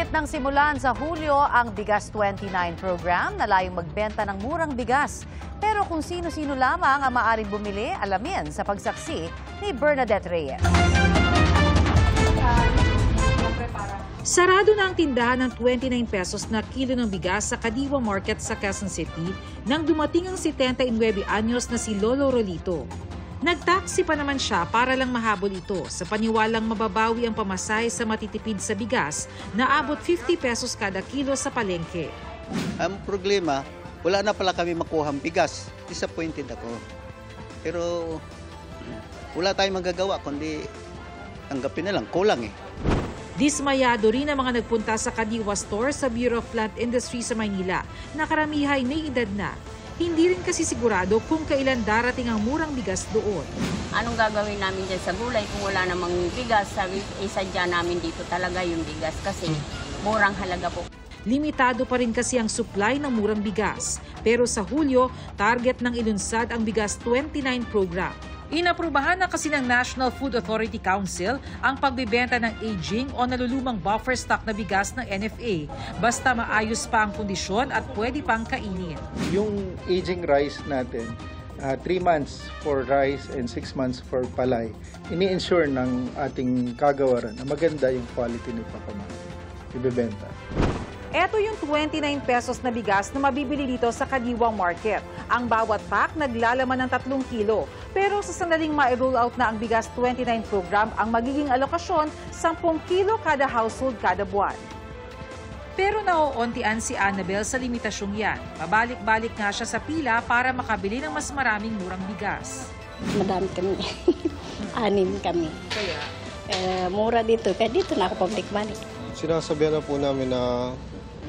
Pilit nang simulan sa Hulyo ang Bigas 29 program na layong magbenta ng murang bigas. Pero kung sino-sino lamang ang maaaring bumili, alamin sa pagsaksi ni Bernadette Reyes. Sarado na ang tindahan ng 29 pesos na kilo ng bigas sa Kadiwa Market sa Quezon City nang dumating ang 79 anyos na si Lolo Rolito. Nagtaksi pa naman siya para lang mahabol ito sa paniwalang mababawi ang pamasahe sa matitipid sa bigas na abot 50 pesos kada kilo sa palengke. Ang problema, wala na pala kami makuhang bigas. Disappointed ako. Pero wala tayong magagawa kundi tanggapin na lang, kulang eh. Dismayado rin ang mga nagpunta sa Kadiwa Store sa Bureau of Plant Industry sa Maynila na karamihan may edad na. Hindi rin kasi sigurado kung kailan darating ang murang bigas doon. Anong gagawin namin dyan sa gulay kung wala namang bigas? Sabi, isadya namin dito talaga yung bigas kasi murang halaga po. Limitado pa rin kasi ang supply ng murang bigas. Pero sa Hulyo, target ng ilunsad ang Bigas 29 program. Inaprubahan na kasi ng National Food Authority Council ang pagbibenta ng aging o nalulumang buffer stock na bigas ng NFA basta maayos pa ang kondisyon at pwede pang kainin. Yung aging rice natin, 3 months for rice and 6 months for palay, ini-ensure ng ating kagawaran na maganda yung quality nito kung ibebenta. Ito yung 29 pesos na bigas na mabibili dito sa Kadiwa Market. Ang bawat pack naglalaman ng 3 kilo. Pero sa sandaling ma-roll out na ang Bigas 29 program, ang magiging alokasyon 10 kilo kada household kada buwan. Pero nauuntian si Annabel sa limitasyong yan. Pabalik-balik nga siya sa pila para makabili ng mas maraming murang bigas. Madami kami. 6 kami. Mura dito. Kaya dito na ako pabalik-balik. Sinasabihan na po namin na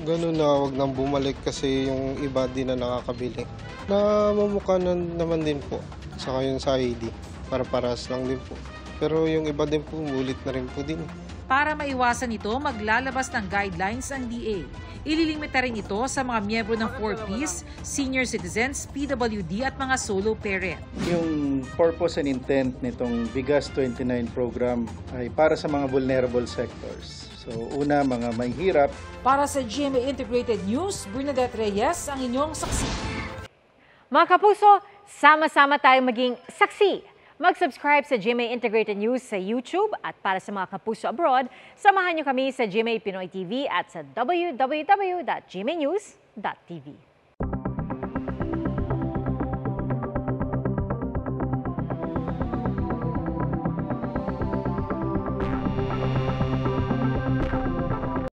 ganun na wag nang bumalik kasi yung iba din na nakakabili. Na mamukha naman din po. Saka yung sa ID. Para-paras lang din po. Pero yung iba din po, mulit na rin po din. Para maiwasan ito, maglalabas ng guidelines ang DA. Ililimita rin ito sa mga miyembro ng 4Ps, senior citizens, PWD at mga solo parent. Yung purpose and intent nitong Bigas 29 program ay para sa mga vulnerable sectors. So una, mga may hirap. Para sa GMA Integrated News, Bernadette Reyes ang inyong saksi. Mga kapuso, sama-sama tayong maging saksi. Mag-subscribe sa GMA Integrated News sa YouTube at para sa mga kapuso abroad, samahan niyo kami sa GMA Pinoy TV at sa www.gmanews.tv.